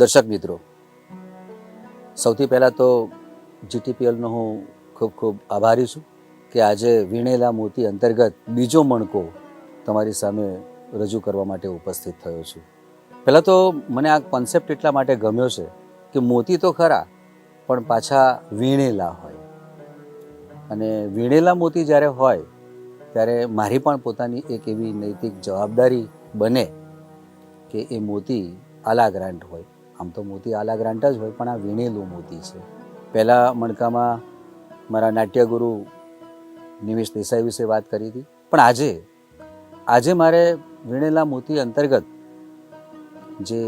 દર્શક મિત્રો, સૌથી પહેલાં તો જીટીપીએલનો હું ખૂબ ખૂબ આભારી છું કે આજે વીણેલા મોતી અંતર્ગત બીજો મણકો તમારી સામે રજૂ કરવા માટે ઉપસ્થિત થયો છું. પહેલાં તો મને આ કોન્સેપ્ટ એટલા માટે ગમ્યો છે કે મોતી તો ખરા પણ પાછા વીણેલા હોય, અને વીણેલા મોતી જ્યારે હોય ત્યારે મારી પણ પોતાની એક એવી નૈતિક જવાબદારી બને કે એ મોતી આલા ગ્રાન્ટ હોય. આમ તો મોતી આલા ગ્રાન્ટ જ હોય, પણ આ વીણેલું મોતી છે. પહેલાં મણકામાં મારા નાટ્યગુરુ નિમેશ દેસાઈ વિશે વાત કરી હતી, પણ આજે મારે વીણેલા મોતી અંતર્ગત જે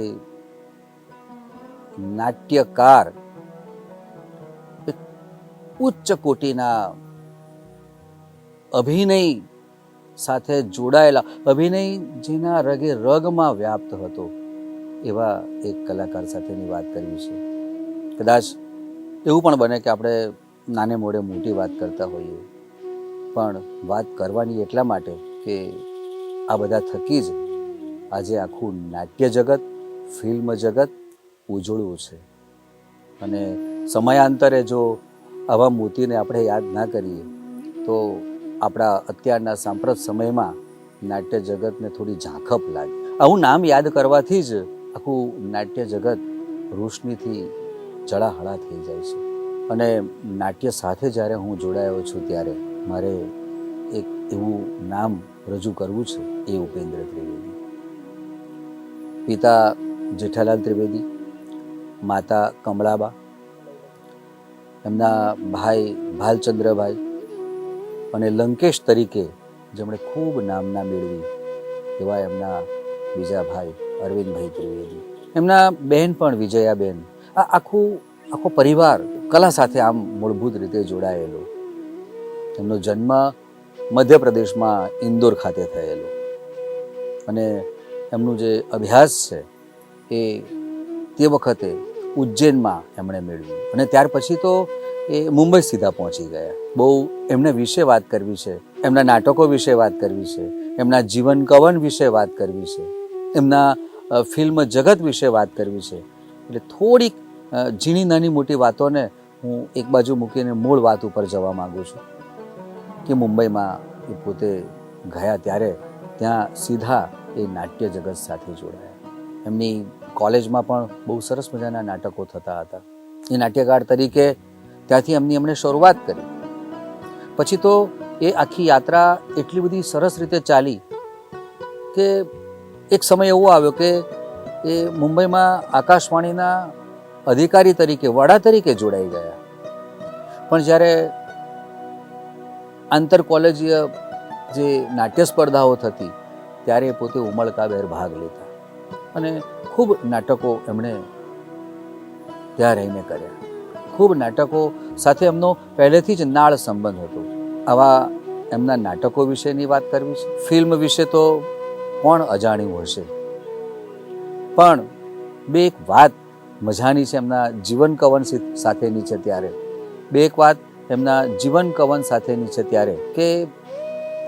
નાટ્યકાર એક ઉચ્ચ કોટીના અભિનય સાથે જોડાયેલા, અભિનય જેના રગે રગમાં વ્યાપ્ત હતો એવા એક કલાકાર સાથેની વાત કરવી છે. કદાચ એવું પણ બને કે આપણે નાને મોડે મોટી વાત કરતા હોઈએ, પણ વાત કરવાની એટલા માટે કે આ બધા થકી જ આજે આખું નાટ્ય જગત, ફિલ્મ જગત ઉજળું છે. અને સમયાંતરે જો આવા મોતીને આપણે યાદ ના કરીએ તો આપણા અત્યારના સાંપ્રત સમયમાં નાટ્ય જગતને થોડી ઝાંખપ લાગે. આવું નામ યાદ કરવાથી જ આખું નાટ્ય જગત રોશનીથી જળાહળા થઈ જાય છે. અને નાટ્ય સાથે જ્યારે હું જોડાયો છું ત્યારે મારે એક એવું નામ રજૂ કરવું છે, એ ઉપેન્દ્ર ત્રિવેદી. પિતા જેઠાલાલ ત્રિવેદી, માતા કમળાબા, એમના ભાઈ ભાલચંદ્રભાઈ અને લંકેશ તરીકે જેમણે ખૂબ નામના મેળવી એવા એમના બીજા ભાઈ અરવિંદભાઈ ત્રિવેદી, એમના બહેન પણ વિજયાબેન. આ આખો પરિવાર કલા સાથે આમ મૂળભૂત રીતે જોડાયેલો. એમનો જન્મ મધ્યપ્રદેશમાં ઇન્દોર ખાતે થયેલો, અને એમનું જે અભ્યાસ છે એ તે વખતે ઉજ્જૈનમાં એમણે મેળવ્યું, અને ત્યાર પછી તો એ મુંબઈ સીધા પહોંચી ગયા. બહુ એમના વિશે વાત કરવી છે, એમના નાટકો વિશે વાત કરવી છે, એમના જીવન કવન વિશે વાત કરવી છે, એમના ફિલ્મ જગત વિશે વાત કરવી છે. એટલે થોડીક ઝીણી નાની મોટી વાતોને હું એક બાજુ મૂકીને મૂળ વાત ઉપર જવા માગું છું કે મુંબઈમાં એ પોતે ગયા ત્યારે ત્યાં સીધા એ નાટ્ય જગત સાથે જોડાયા. એમની કોલેજમાં પણ બહુ સરસ મજાના નાટકો થતા હતા. એ નાટ્યકાર તરીકે ત્યાંથી એમણે શરૂઆત કરી. પછી તો એ આખી યાત્રા એટલી બધી સરસ રીતે ચાલી કે એક સમય એવો આવ્યો કે એ મુંબઈમાં આકાશવાણીના અધિકારી તરીકે, વડા તરીકે જોડાઈ ગયા. પણ જ્યારે આંતર કોલેજીય જે નાટ્ય સ્પર્ધાઓ થતી ત્યારે પોતે ઉમળકાભેર ભાગ લેતા, અને ખૂબ નાટકો એમણે ત્યાં રહીને કર્યા. ખૂબ નાટકો સાથે એમનો પહેલેથી જ નાળ સંબંધ હતો. આવા એમના નાટકો વિશેની વાત કરવી છે. ફિલ્મ વિશે તો કોણ અજાણ્યું હશે, પણ બે એક વાત મજાની છે એમના જીવન કવન સાથેની છે ત્યારે. એમના જીવન કવન સાથેની છે ત્યારે કે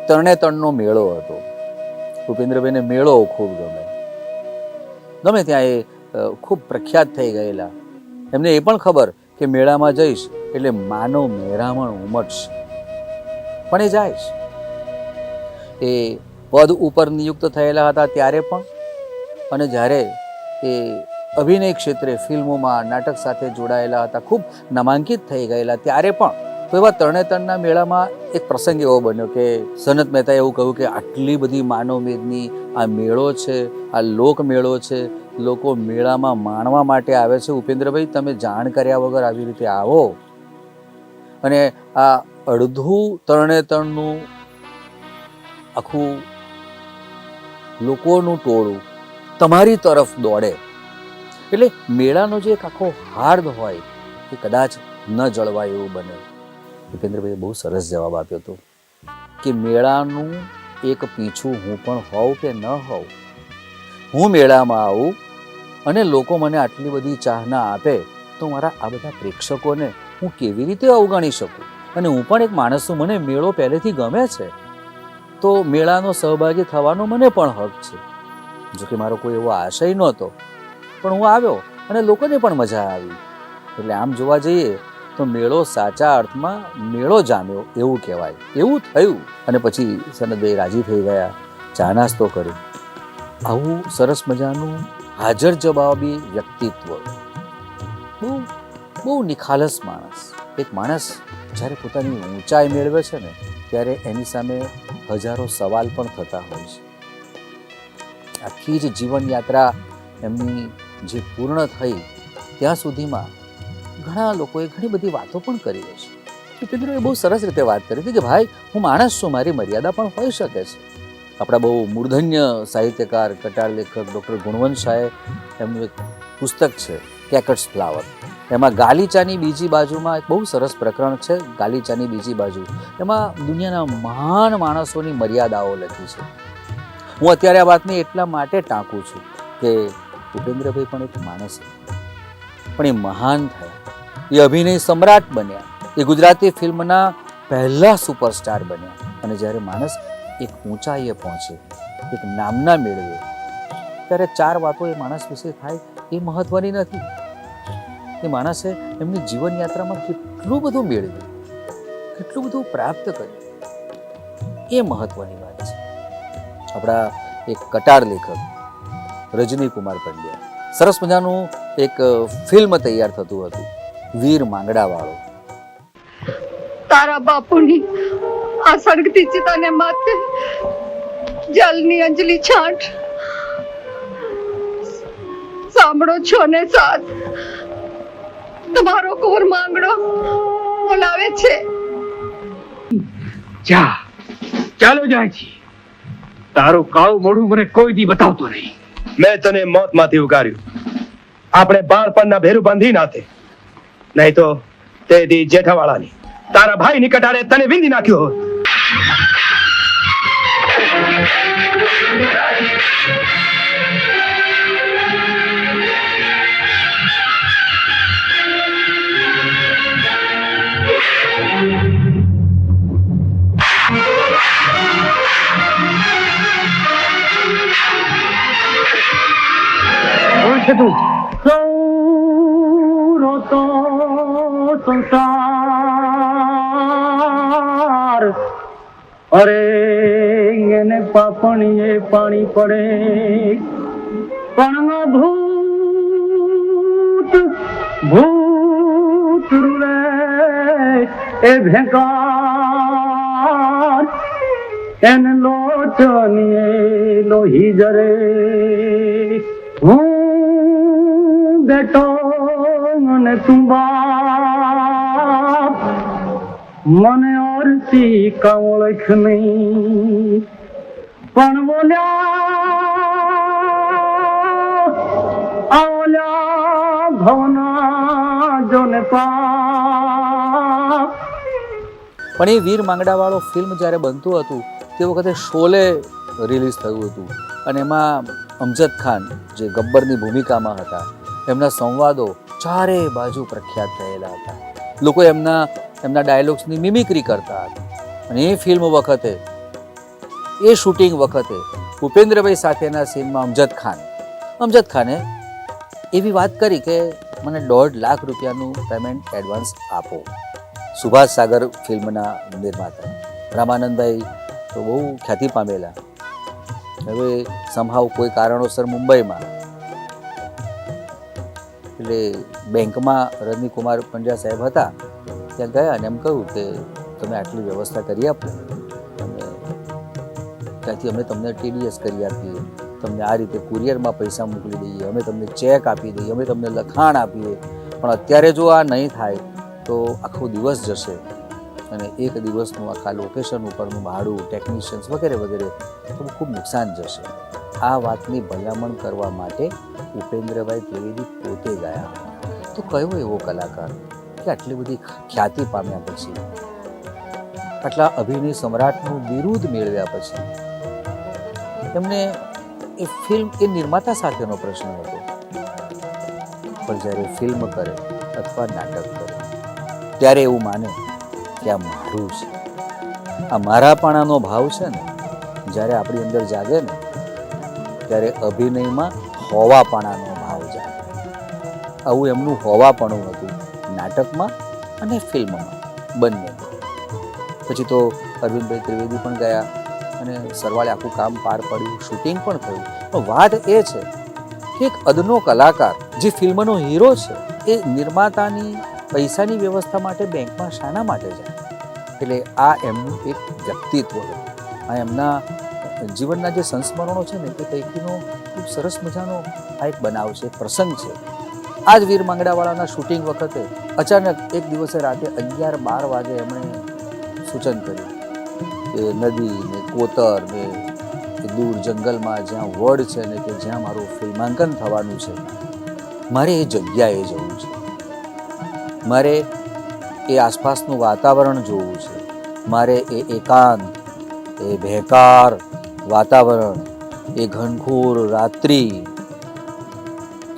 તરણેતરનો મેળો હતો. ઉપેન્દ્રભાઈને મેળો ખૂબ ગમે ત્યાં એ ખૂબ પ્રખ્યાત થઈ ગયેલા. એમને એ પણ ખબર કે મેળામાં જઈશ એટલે માનવ મહેરામણ ઉમટશે, પણ એ જાય છે. એ પદ ઉપર નિયુક્ત થયેલા હતા ત્યારે પણ, અને જ્યારે એ અભિનય ક્ષેત્રે ફિલ્મોમાં નાટક સાથે જોડાયેલા હતા, ખૂબ નામાંકિત થઈ ગયેલા ત્યારે પણ. તો એવા તરણેતરના મેળામાં એક પ્રસંગ એવો બન્યો કે સનત મહેતાએ એવું કહ્યું કે આટલી બધી માનવ મેદની આ મેળો છે, આ લોક મેળો છે, લોકો મેળામાં માણવા માટે આવે છે. ઉપેન્દ્રભાઈ, તમે જાણ કર્યા વગર આવી રીતે આવો અને આ અડધું તરણેતરનું આખું લોકોનું ટોળું તમારી તરફ દોડે, એટલે મેળાનો જે એક આખો હાર્દ હોય એ કદાચ ન જળવાય એવું બને. ઉપેન્દ્રભાઈએ બહુ સરસ જવાબ આપ્યો હતો કે મેળાનું એક પીછું હું પણ હોઉં કે ન હોઉં, હું મેળામાં આવું અને લોકો મને આટલી બધી ચાહના આપે તો મારા આ બધા પ્રેક્ષકોને હું કેવી રીતે અવગણી શકું? અને હું પણ એક માણસ છું, મને મેળો પહેલેથી ગમે છે, તો મેળાનો સહભાગી થવાનો મને પણ હક છે. જોકે મારો કોઈ એવો આશય નહોતો, પણ હું આવ્યો અને લોકોને પણ મજા આવી. એટલે આમ જોવા જઈએ તો મેળો સાચા અર્થમાં મેળો જામ્યો એવું કહેવાય. એવું થયું અને પછી સનદભાઈ રાજી થઈ ગયા, ચા નાસ્તો કર્યો. આવું સરસ મજાનું હાજર જવાબી વ્યક્તિત્વ, બહુ બહુ નિખાલસ માણસ. એક માણસ જ્યારે પોતાની ઊંચાઈ મેળવે છે ને ત્યારે એની સામે હજારો સવાલ પણ થતા હોય છે. આખી જ જીવન યાત્રા એમની જે પૂર્ણ થઈ ત્યાં સુધીમાં ઘણા લોકોએ ઘણી બધી વાતો પણ કરી હશે. ઉપેન્દ્રએ બહુ સરસ રીતે વાત કરી હતી કે ભાઈ હું માણસ છું, મારી મર્યાદા પણ હોઈ શકે છે. આપણા બહુ મૂર્ધન્ય સાહિત્યકાર કટાર લેખક ડૉક્ટર ગુણવંત શાહે એમનું એક પુસ્તક છે કેકટ્સ ફ્લાવર. એમાં ગાલીચાની બીજી બાજુમાં એક બહુ સરસ પ્રકરણ છે, ગાલીચાની બીજી બાજુ. એમાં દુનિયાના મહાન માણસોની મર્યાદાઓ લખી છે. હું અત્યારે આ વાતને એટલા માટે ટાંકું છું કે ઉપેન્દ્રભાઈ પણ એક માણસ હતા, પણ એ મહાન થયા, એ અભિનય સમ્રાટ બન્યા, એ ગુજરાતી ફિલ્મના પહેલા સુપરસ્ટાર બન્યા. અને જ્યારે માણસ એક ઊંચાઈએ પહોંચે, એક નામના મેળવે, ત્યારે ચાર વાતો એ માણસ વિશે થાય એ મહત્વની નથી. એ માણસે એમની જીવન યાત્રામાં કેટલું બધું મેળવ્યું, કેટલું બધું પ્રાપ્ત કર્યું, એ મહત્વની વાત છે. આપણા એક કટાર લેખક રજની કુમાર પંડ્યા, સરસ મજાનું એક ફિલ્મ તૈયાર થતું હતું વીર માંગડાવાળો. તારા બાપુની આ સળગતી ચિતાને માથે જલની અંજલિ છાંટ. સાંભળો છો ને સાથ, તમારો કોર માંગડો બોલાવે છે. જા, ચાલો જાય છે. તારું કાળું મોઢું મને કોઈ દી બતાવતો નહીં. મેં તને મોતમાંથી ઉગાર્યું. આપણે બાળપણના ભેરું બાંધી નાથે, નહીં તો તે દી જેઠાવાળાની તારા ભાઈ નિકટારે તને વિંધી નાખ્યો હોત. છે તું સૌરો તો સંસાર, અરે એને પાપણીએ પાણી પડે, પણ ભૂત ભૂત રૂડે એ ભેંકાર, એને લોચનીએ લોહી જરે. હું બેટો અને તું બાપ, મને ઓરસી કાવળખ નહીં, પણ બોલ્યા ભવના જોને પાપ. પણ એ વીર માંગડાવાળો ફિલ્મ જ્યારે બનતું હતું તે વખતે શોલે રિલીઝ થયું હતું અને એમાં અમજદ ખાન જે ગબ્બરની ભૂમિકામાં હતા, એમના સંવાદો ચારે બાજુ પ્રખ્યાત થયેલા હતા. લોકો એમના ડાયલોગ્સની મિમિક્રી કરતા હતા. અને એ ફિલ્મ વખતે, એ શૂટિંગ વખતે ઉપેન્દ્રભાઈ સાથેના સીનમાં અમજદ ખાને એવી વાત કરી કે મને 1.5 લાખ રૂપિયાનું પેમેન્ટ એડવાન્સ આપો. સુભાષ સાગર ફિલ્મના નિર્માતા રામાનંદભાઈ તો બહુ ખ્યાતિ પામેલા, હવે સમહાવ કોઈ કારણોસર મુંબઈમાં, એટલે બેંકમાં રજની કુમાર પંડ્યા સાહેબ હતા, ત્યાં ગયા અને એમ કહ્યું કે તમે આટલી વ્યવસ્થા કરી આપો, અને ત્યાંથી અમે તમને TDS કરી આપીએ, તમને આ રીતે કુરિયરમાં પૈસા મોકલી દઈએ, અમે તમને ચેક આપી દઈએ, અમે તમને લખાણ આપીએ, પણ અત્યારે જો આ નહીં થાય તો આખો દિવસ જશે અને એક દિવસનું આખા લોકેશન ઉપરનું ભાડું, ટેકનિશિયન્સ વગેરે વગેરે તો ખૂબ નુકસાન જશે. આ વાતની ભલામણ કરવા માટે ઉપેન્દ્રભાઈ ત્રિવેદી પોતે ગયા. તો કયો એવો કલાકાર કે આટલી બધી ખ્યાતિ પામ્યા પછી, આટલા અભિનય સમ્રાટનું બિરુદ મેળવ્યા પછી એમને એ ફિલ્મ, એ નિર્માતા સાથેનો પ્રશ્ન હતો, પણ જ્યારે ફિલ્મ કરે અથવા નાટક કરે ત્યારે એવું માને કે આ મારું છે, આ મારાપણાનો ભાવ છે ને જ્યારે આપણી અંદર જાગે ને ત્યારે અભિનયમાં હોવાપણાનો ભાવ જાગે. આવું એમનું હોવાપણું હતું નાટકમાં અને ફિલ્મમાં બંને. પછી તો અરવિંદભાઈ ત્રિવેદી પણ ગયા અને સરવાળે આખું કામ પાર પાડ્યું, શૂટિંગ પણ થયું. પણ વાત એ છે કે એક અદનો કલાકાર જે ફિલ્મનો હીરો છે એ નિર્માતાની પૈસાની વ્યવસ્થા માટે બેંકમાં શાના માટે જાય? એટલે આ એમનું એક વ્યક્તિત્વ હતું. આ એમના જીવનના જે સંસ્મરણો છે ને એ પૈકીનો ખૂબ સરસ મજાનો આ એક બનાવ છે, પ્રસંગ છે. આ જ વીર માંગડાવાળાના શૂટિંગ વખતે અચાનક એક દિવસે રાતે 11-12 વાગે એમણે સૂચન કર્યું કે નદી ને કોતર ને એ દૂર જંગલમાં જ્યાં વડ છે ને કે જ્યાં મારું ફિલ્માંકન થવાનું છે, મારે એ જગ્યાએ જવું છે, મારે એ આસપાસનું વાતાવરણ જોવું છે, મારે એ એકાંત, એ ભેકાર વાતાવરણ, એ ઘનઘોર રાત્રિ,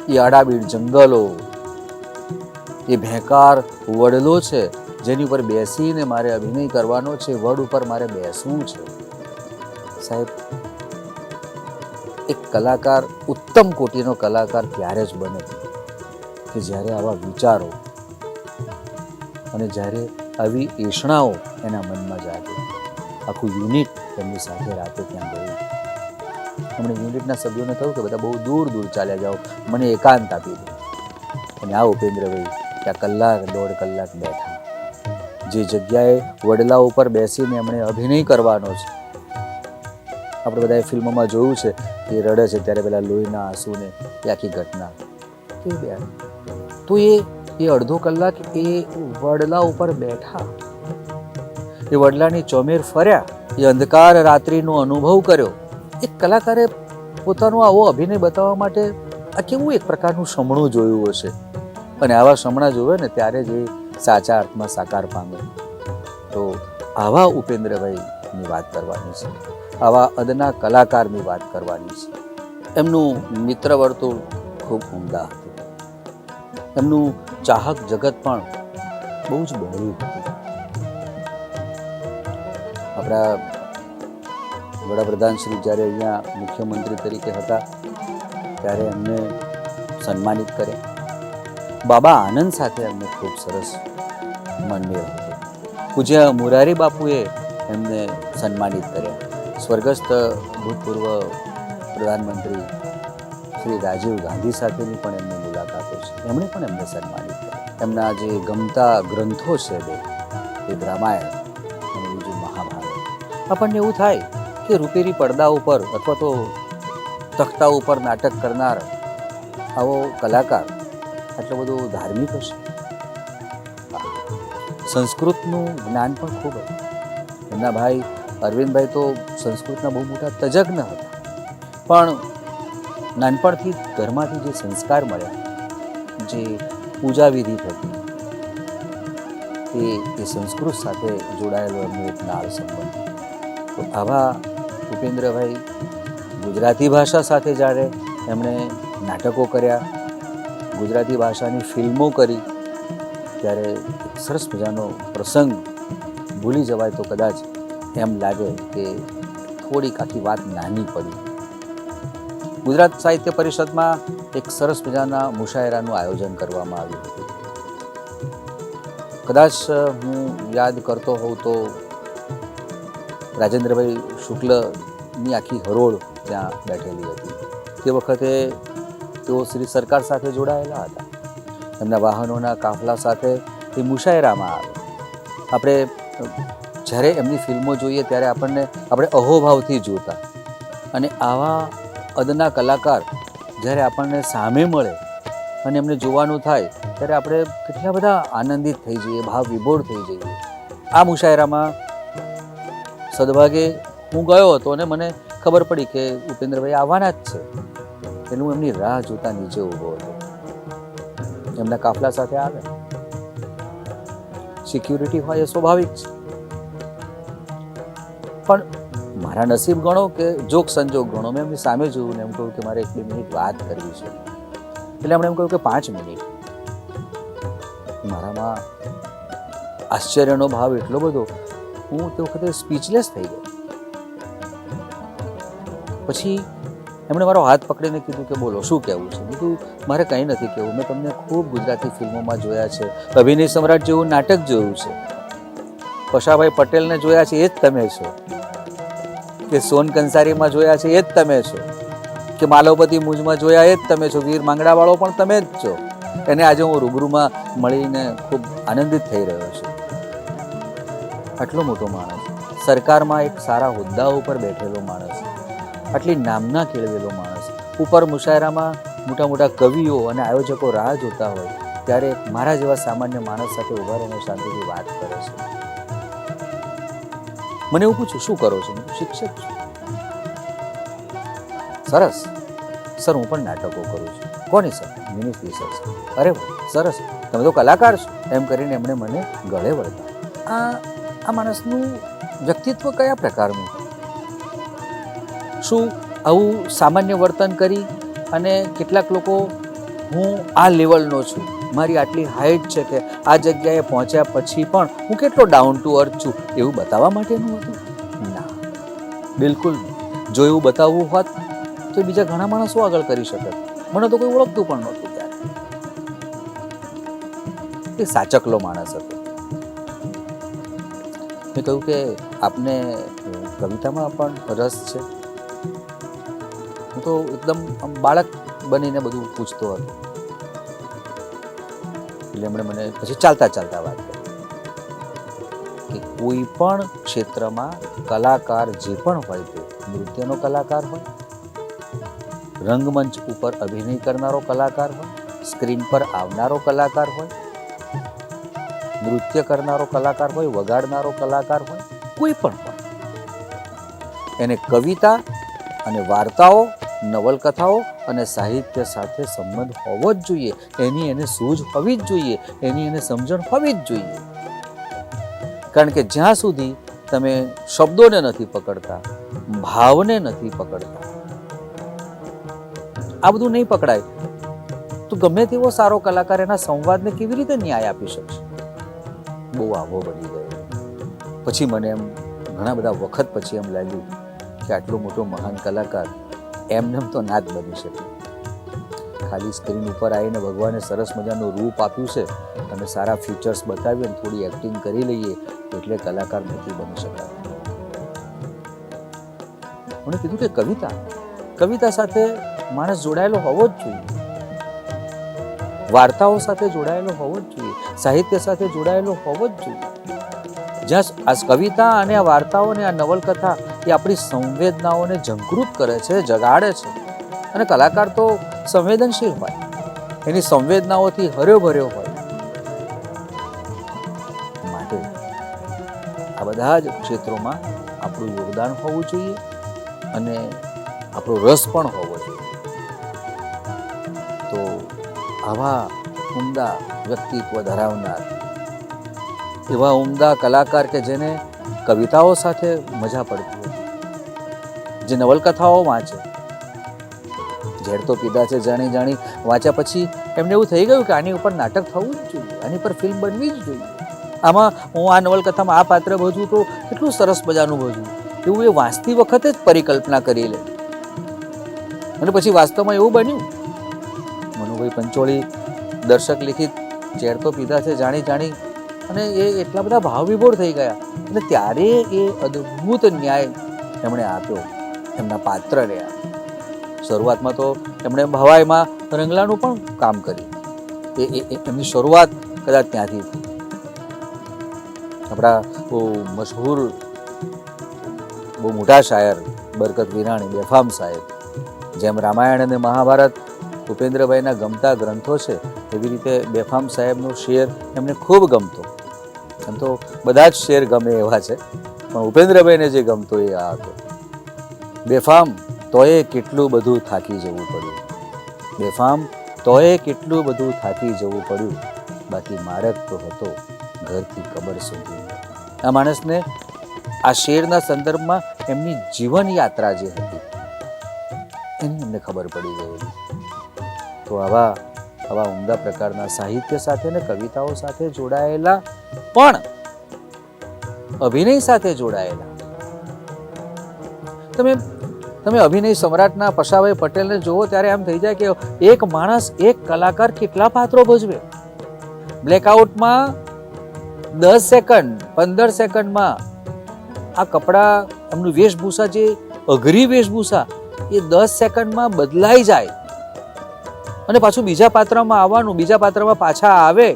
એ આડાબીડ જંગલો, એ ભેકાર વડલો છે જેની ઉપર બેસીને મારે અભિનય કરવાનો છે, વડ ઉપર મારે બેસવું છે. સાહેબ, એક કલાકાર, ઉત્તમ કોટીનો કલાકાર ત્યારે જ બને કે જ્યારે આવા વિચારો અને જ્યારે આવી એષણાઓ એના મનમાં જાગે. આખું યુનિટ એમની સાથે રાતે ત્યાં ગયું. એમણે યુનિટના સભ્યોને કહ્યું કે બધા બહુ દૂર દૂર ચાલ્યા જાઓ, મને એકાંત આપી દો. અને આ ઉપેન્દ્રભાઈ ત્યાં 1-1.5 કલાક બેઠા. જે જગ્યાએ વડલા ઉપર બેસીને એમણે અભિનય કરવાનો છે, આપણે બધાએ ફિલ્મોમાં જોયું છે કે રડે છે ત્યારે પેલા લોહીના આંસુને એ આખી ઘટના તો એ અડધો કલાક એ વડલા ઉપર બેઠા, એ વડલાની ચોમેર ફર્યા, એ અંધકાર રાત્રિનો અનુભવ કર્યો. એક કલાકારે પોતાનો આવો અભિનય બતાવવા માટે આ કેવું એક પ્રકારનું સમણું જોયું હશે. અને આવા સમણા જોવે ને ત્યારે જ એ સાચા અર્થમાં સાકાર પામે. તો આવા ઉપેન્દ્રભાઈની વાત કરવાની છે, આવા અદના કલાકારની વાત કરવાની છે. એમનું મિત્ર વર્તુળ ખૂબ ઉમદા હતું. એમનું ચાહક જગત પણ બહુ જ બહોળું હતું. આપણા વડાપ્રધાન શ્રી જ્યારે અહીંયા મુખ્યમંત્રી તરીકે હતા ત્યારે એમને સન્માનિત કર્યા. બાબા આનંદ સાથે એમને ખૂબ સરસ મનમેળ હતો. પૂજ્ય મોરારી બાપુએ એમને સન્માનિત કર્યા. સ્વર્ગસ્થ ભૂતપૂર્વ પ્રધાનમંત્રી શ્રી રાજીવ ગાંધી સાથેની પણ એમની મુલાકાતો છે. એમણે પણ એમને સન્માનિત કર્યા. એમના જે ગમતા ગ્રંથો છે બે, એ રામાયણ અને બીજું મહાભારત. આપણને એવું થાય કે રૂપેરી પડદા ઉપર અથવા તો તખ્તા ઉપર નાટક કરનાર આવો કલાકાર આટલો બધો ધાર્મિક હશે. સંસ્કૃતનું જ્ઞાન પણ ખૂબ હતું. એમના ભાઈ અરવિંદભાઈ તો સંસ્કૃતના બહુ મોટા તજજ્ઞ હતા, પણ નાનપણથી ઘરમાંથી જે સંસ્કાર મળ્યા, જે પૂજા વિધિ થતી, એ સંસ્કૃત સાથે જોડાયેલો એમનો એક નાળ સંબંધ. તો આવા ઉપેન્દ્રભાઈ ગુજરાતી ભાષા સાથે જ્યારે એમણે નાટકો કર્યા, ગુજરાતી ભાષાની ફિલ્મો કરી, ત્યારે એક સરસ મજાનો પ્રસંગ ભૂલી જવાય તો કદાચ એમ લાગે કે થોડીક આખી વાત નાની પડી. ગુજરાત સાહિત્ય પરિષદમાં એક સરસ મજાના મુશાયરાનું આયોજન કરવામાં આવ્યું હતું. કદાચ હું યાદ કરતો હોઉં તો રાજેન્દ્રભાઈ શુક્લની આખી હરોળ ત્યાં બેઠેલી હતી. તે વખતે તેઓ શ્રી સરકાર સાથે જોડાયેલા હતા. એમના વાહનોના કાફલા સાથે એ મુશાયરામાં આવે. આપણે જ્યારે એમની ફિલ્મો જોઈએ ત્યારે આપણે અહોભાવથી જોતા, અને આવા અદના કલાકાર જ્યારે આપણને સામે મળે અને એમને જોવાનું થાય ત્યારે આપણે કેટલા બધા આનંદિત થઈ જઈએ, ભાવ વિભોર થઈ જઈએ. આ મુશાયરામાં સદભાગે હું ગયો હતો અને મને ખબર પડી કે ઉપેન્દ્રભાઈ આવવાના જ છે. એટલે હું એમની રાહ જોતા નીચે ઊભો હતો. એમના કાફલા સાથે આવે, સિક્યુરિટી હોય એ સ્વાભાવિક છે, પણ મારા નસીબ ગણો કે જોગ સંજોગ ગણો, મેં એમની સામે જોયું ને એમ કહ્યું કે મારે 1-2 મિનિટ વાત કરવી છે. એટલે એમણે એમ કહ્યું કે 5 મિનિટ. મારામાં આશ્ચર્યનો ભાવ એટલો બધો, હું તે વખતે સ્પીચલેસ થઈ ગયો. પછી એમણે મારો હાથ પકડીને કીધું કે બોલો શું કહેવું છે. કીધું મારે કંઈ નથી કહેવું, મેં તમને ખૂબ ગુજરાતી ફિલ્મોમાં જોયા છે, અભિનય સમ્રાટ જેવું નાટક જોયું છે, પશાભાઈ પટેલને જોયા છે એ જ તમે છો, કે સોન કંસારીમાં જોયા છે એ જ તમે છો, કે માલવપતિ મુજમાં જોયા એ જ તમે છો, વીર માંગડાવાળો પણ તમે જ છો. એને આજે હું રૂબરૂમાં મળીને ખૂબ આનંદિત થઈ રહ્યો છું. આટલો મોટો માણસ, સરકારમાં એક સારા હોદ્દા ઉપર બેઠેલો માણસ, આટલી નામના કેળવેલો માણસ, ઉપર મુશાયરામાં મોટા મોટા કવિઓ અને આયોજકો રાહ જોતા હોય ત્યારે મારા જેવા સામાન્ય માણસ સાથે ઉભા રહીને શાંતિથી વાત કરે છે. મને એવું પૂછ્યું શું કરો છો? શિક્ષક છું. સરસ સર, હું પણ નાટકો કરું છું. કોની સર? Ministry sir. અરે સરસ, તમે તો કલાકાર છો, એમ કરીને એમણે મને ગળે વળતા. આ માણસનું વ્યક્તિત્વ કયા પ્રકારનું? શું આવું સામાન્ય વર્તન કરી અને કેટલાક લોકો હું આ લેવલનો છું, મારી આટલી હાઈટ છે કે આ જગ્યાએ પહોંચ્યા પછી પણ હું કેટલો ડાઉન ટુ અર્થ છું એવું બતાવવા માટેનું હતું? ના, બિલકુલ નહીં. જો એવું બતાવવું હોત તો બીજા ઘણા માણસો આગળ કરી શકત. મને તો કોઈ ઓળખતું પણ નહોતું ત્યારે. એ સાચકલો માણસ હતો. મેં કહ્યું કે આપને કવિતામાં પણ રસ છે? હું તો એકદમ બાળક બનીને બધું પૂછતો હતો. એટલે એમણે મને પછી ચાલતા ચાલતા વાત કરી કે કોઈ પણ ક્ષેત્રમાં કલાકાર જે પણ હોય તે નૃત્યનો કલાકાર હોય, રંગમંચ ઉપર અભિનય કરનારો કલાકાર હોય, સ્ક્રીન પર આવનારો કલાકાર હોય, નૃત્ય કરનારો કલાકાર હોય, વગાડનારો કલાકાર હોય, કોઈ પણ હોય, એને કવિતા અને વાર્તાઓ, નવલકથાઓ અને સાહિત્ય સાથે સંબંધ હોવો જ જોઈએ. એની એને સૂઝ હોવી જ જોઈએ, એની એને સમજણ હોવી જ જોઈએ. કારણ કે જ્યાં સુધી તમે શબ્દોને નથી પકડતા, ભાવને નથી પકડતા, આ બધું નહીં પકડાય તો ગમે તેવો સારો કલાકાર એના સંવાદને કેવી રીતે ન્યાય આપી શકશે? બહુ આવો બની ગયો. પછી મને એમ ઘણા બધા વખત પછી એમ લાગ્યું કે આટલો મોટો મહાન કલાકાર એમને તો ના જ બની શકે. ખાલી સ્ક્રીન ઉપર આવીને ભગવાને સરસ મજાનું રૂપ આપ્યું છે અને સારા ફીચર્સ બતાવી અને થોડી એક્ટિંગ કરી લઈએ એટલે કલાકાર નથી બની શકાય. મને કીધું કે કવિતા સાથે માણસ જોડાયેલો હોવો જ જોઈએ, વાર્તાઓ સાથે જોડાયેલો હોવો જ જોઈએ, સાહિત્ય સાથે જોડાયેલો હોવો જ જોઈએ. જ્યાં આ કવિતા અને આ વાર્તાઓ અને આ નવલકથા એ આપણી સંવેદનાઓને ઝંકૃત કરે છે, જગાડે છે. અને કલાકાર તો સંવેદનશીલ હોય, એની સંવેદનાઓથી હર્યો ભર્યો હોય. માટે આ બધા જ ક્ષેત્રોમાં આપણું યોગદાન હોવું જોઈએ અને આપણો રસ પણ હોવો જોઈએ. તો આવા ઉમદા વ્યક્તિત્વ ધરાવનાર એવા ઉમદા કલાકાર કે જેને કવિતાઓ સાથે મજા પડતી હતી, જે નવલકથાઓ વાંચે, ઝેર તો પીધા છે જાણી જાણી વાંચ્યા પછી એમને એવું થઈ ગયું કે આની ઉપર નાટક થવું જ જોઈએ, આની પર ફિલ્મ બનવી જ જોઈએ. આમાં હું આ નવલકથામાં આ પાત્ર ભજવું તો કેટલું સરસ મજાનું ભજવું, એવું એ વાંચતી વખતે જ પરિકલ્પના કરી લે. અને પછી વાસ્તવમાં એવું બન્યું. મનુભાઈ પંચોળી દર્શક લિખિત ઝેર તો પીધા છે જાણી જાણી અને એ એટલા બધા ભાવવિભોર થઈ ગયા. અને ત્યારે એ અદ્ભુત ન્યાય એમણે આપ્યો એમના પાત્રને. શરૂઆતમાં તો એમણે ભવાઈમાં રંગલાનું પણ કામ કર્યું. એમની શરૂઆત કદાચ ત્યાંથી થઈ. આપણા બહુ મશહૂર બહુ મોટા શાયર બરકત વિરાણી, બેફામ સાહેબ, જેમ રામાયણ અને મહાભારત ઉપેન્દ્રભાઈના ગમતા ગ્રંથો છે એવી રીતે બેફામ સાહેબનો શેર એમને ખૂબ ગમતો. એમ તો બધા જ શેર ગમે એવા છે, પણ ઉપેન્દ્રભાઈને જે ગમતો એ આ હતો. બેફામ તોય કેટલું બધું થાકી જવું પડ્યું, બેફામ તોય કેટલું બધું થાકી જવું પડ્યું, બાકી માર્ગ તો હતો ઘરથી કબર સુધી. આ માણસને આ શેરના સંદર્ભમાં એમની જીવન યાત્રા જે હતી એની અમને ખબર પડી ગયેલી. તો આવા ઉમદા પ્રકારના સાહિત્ય સાથે ને કવિતાઓ સાથે જોડાયેલા પણ અભિનય સાથે જોડાયેલા તમે તમે અભિનય સમ્રાટના પશાભાઈ પટેલને જુઓ ત્યારે એમ થઈ જાય કે એક માણસ, એક કલાકાર કેટલા પાત્રો ભજવે. બ્લેકઆઉટમાં 10 સેકન્ડ 15 સેકન્ડમાં આ કપડાં, એમનું વેશભૂષા, જે અઘરી વેશભૂષા, એ 10 સેકન્ડમાં બદલાઈ જાય. અને પાછું બીજા પાત્રમાં આવવાનું, બીજા પાત્રમાં પાછા આવે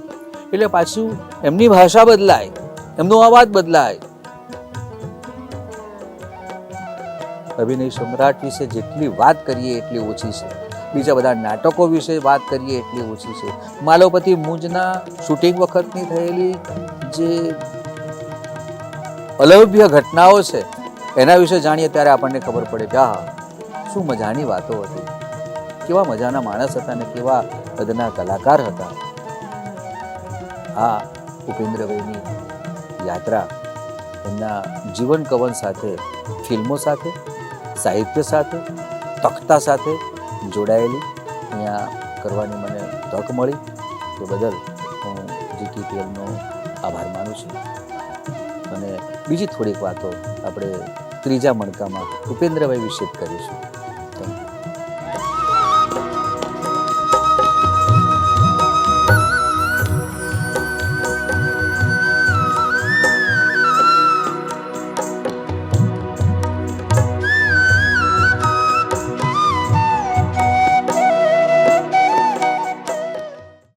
એટલે પાછું એમની ભાષા બદલાય, એમનો અવાજ બદલાય. અભિનય સમ્રાટ વિશે જેટલી વાત કરીએ એટલી ઓછી છે. બીજા બધા નાટકો વિશે વાત કરીએ એટલી ઓછી છે. માલવપતિ મૂંજના શૂટિંગ વખતની થયેલી જે અલભ્ય ઘટનાઓ છે એના વિશે જાણીએ ત્યારે આપણને ખબર પડે કે હા, શું મજાની વાતો હતી, કેવા મજાના માણસ હતા અને કેવા કદના કલાકાર હતા. આ ઉપેન્દ્રભાઈની યાત્રા એમના જીવન કવન સાથે, ફિલ્મો સાથે, સાહિત્ય સાથે, તખ્તા સાથે જોડાયેલી અહીંયા કરવાની મને તક મળી. તે બદલ હું GTPLનો આભાર માનું છું. અને બીજી થોડીક વાતો આપણે ત્રીજા મણકામાં ઉપેન્દ્રભાઈ વિશે જ કરીશું.